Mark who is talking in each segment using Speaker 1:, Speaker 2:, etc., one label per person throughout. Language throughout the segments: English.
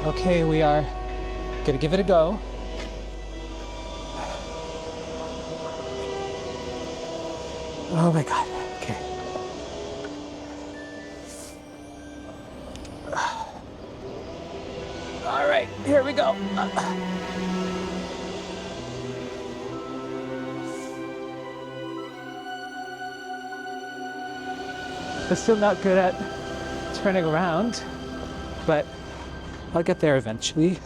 Speaker 1: Okay, we are gonna give it a go. Oh my God, okay. All right, here we go. I'm still not good at turning around, but I'll get there eventually.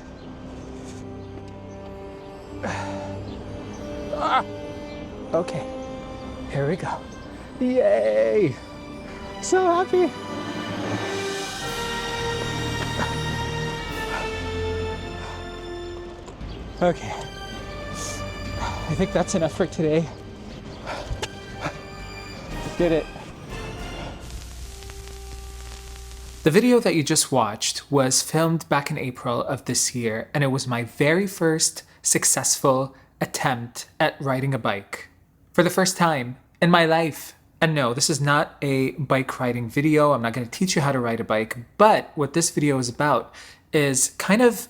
Speaker 1: Okay, here we go. Yay! So happy. Okay, I think that's enough for today. Did it. The video that you just watched was filmed back in April of this year, and it was my very first successful attempt at riding a bike. For the first time in my life. And no, this is not a bike riding video. I'm not going to teach you how to ride a bike, but what this video is about is kind of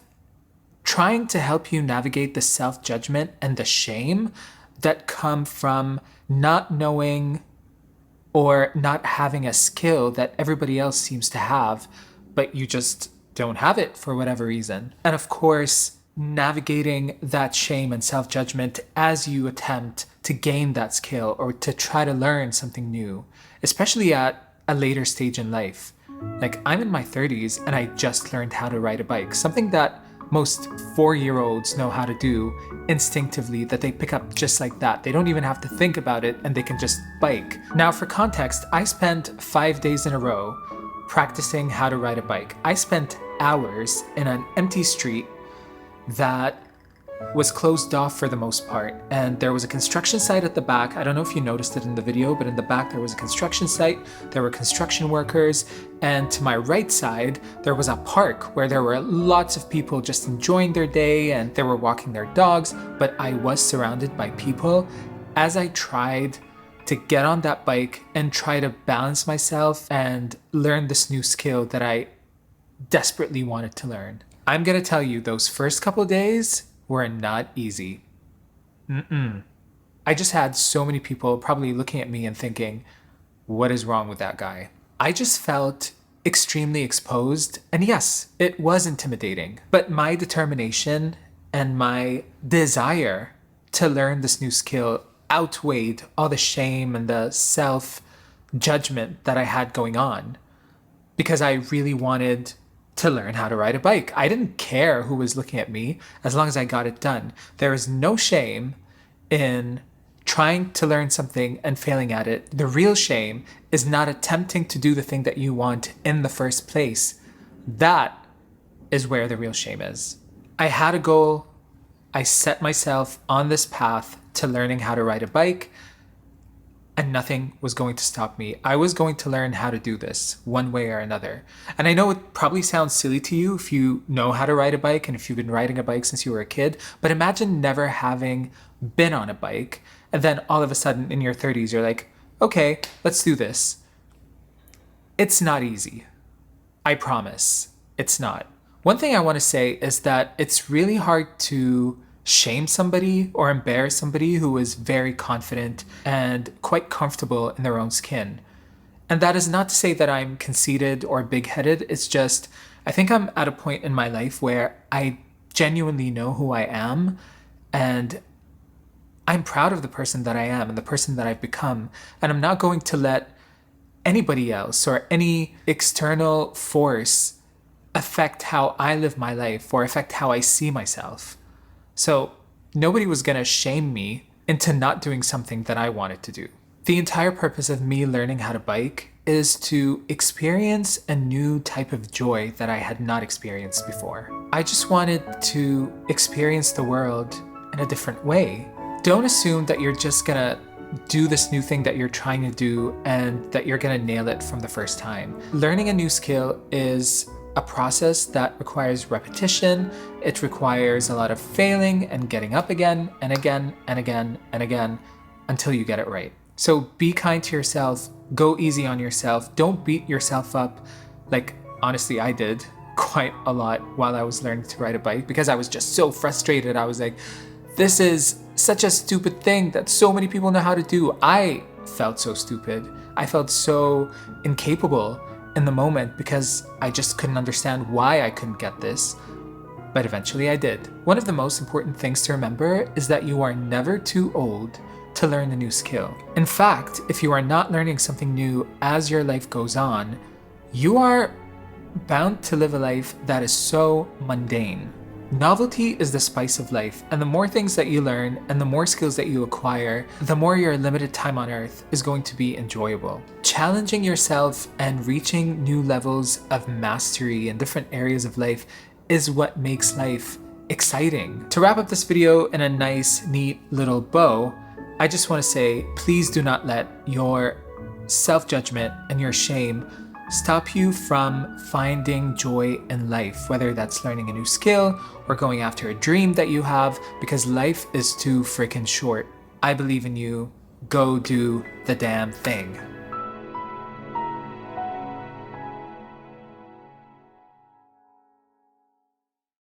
Speaker 1: trying to help you navigate the self-judgment and the shame that come from not knowing or not having a skill that everybody else seems to have, but you just don't have it for whatever reason. And of course, navigating that shame and self-judgment as you attempt to gain that skill or to try to learn something new, especially at a later stage in life. Like, I'm in my 30s and I just learned how to ride a bike, something that most 4-year-olds know how to do instinctively, that they pick up just like that. They don't even have to think about it and they can just bike. Now, for context, I spent 5 days in a row practicing how to ride a bike. I spent hours in an empty street that was closed off for the most part, and there was a construction site at the back. I don't know if you noticed it in the video, but in the back there was a construction site, there were construction workers, and to my right side there was a park where there were lots of people just enjoying their day and they were walking their dogs, but I was surrounded by people as I tried to get on that bike and try to balance myself and learn this new skill that I desperately wanted to learn. I'm gonna tell you, those first couple days were not easy. I just had so many people probably looking at me and thinking, what is wrong with that guy? I just felt extremely exposed, and yes, it was intimidating, but my determination and my desire to learn this new skill outweighed all the shame and the self-judgment that I had going on, because I really wanted to learn how to ride a bike. I didn't care who was looking at me as long as I got it done. There is no shame in trying to learn something and failing at it. The real shame is not attempting to do the thing that you want in the first place. That is where the real shame is. I had a goal. I set myself on this path to learning how to ride a bike, and nothing was going to stop me. I was going to learn how to do this one way or another. And I know it probably sounds silly to you if you know how to ride a bike and if you've been riding a bike since you were a kid, but imagine never having been on a bike and then all of a sudden in your 30s you're like, okay, let's do this. It's not easy. I promise. It's not. One thing I want to say is that it's really hard to shame somebody or embarrass somebody who is very confident and quite comfortable in their own skin. And that is not to say that I'm conceited or big-headed. It's just, I think I'm at a point in my life where I genuinely know who I am, and I'm proud of the person that I am and the person that I've become. And I'm not going to let anybody else or any external force affect how I live my life or affect how I see myself. So nobody was going to shame me into not doing something that I wanted to do. The entire purpose of me learning how to bike is to experience a new type of joy that I had not experienced before. I just wanted to experience the world in a different way. Don't assume that you're just gonna do this new thing that you're trying to do and that you're gonna nail it from the first time. Learning a new skill is a process that requires repetition. It requires a lot of failing and getting up again and again and again and again until you get it right. So be kind to yourself, go easy on yourself, don't beat yourself up like honestly I did quite a lot while I was learning to ride a bike because I was just so frustrated. I was like, this is such a stupid thing that so many people know how to do. I felt so stupid. I felt so incapable in the moment because I just couldn't understand why I couldn't get this. But eventually I did. One of the most important things to remember is that you are never too old to learn a new skill. In fact, if you are not learning something new as your life goes on, you are bound to live a life that is so mundane. Novelty is the spice of life, and the more things that you learn and the more skills that you acquire, the more your limited time on earth is going to be enjoyable. Challenging yourself and reaching new levels of mastery in different areas of life is what makes life exciting. To wrap up this video in a nice, neat little bow, I just want to say, please do not let your self-judgment and your shame stop you from finding joy in life, whether that's learning a new skill or going after a dream that you have, because life is too freaking short. I believe in you. Go do the damn thing.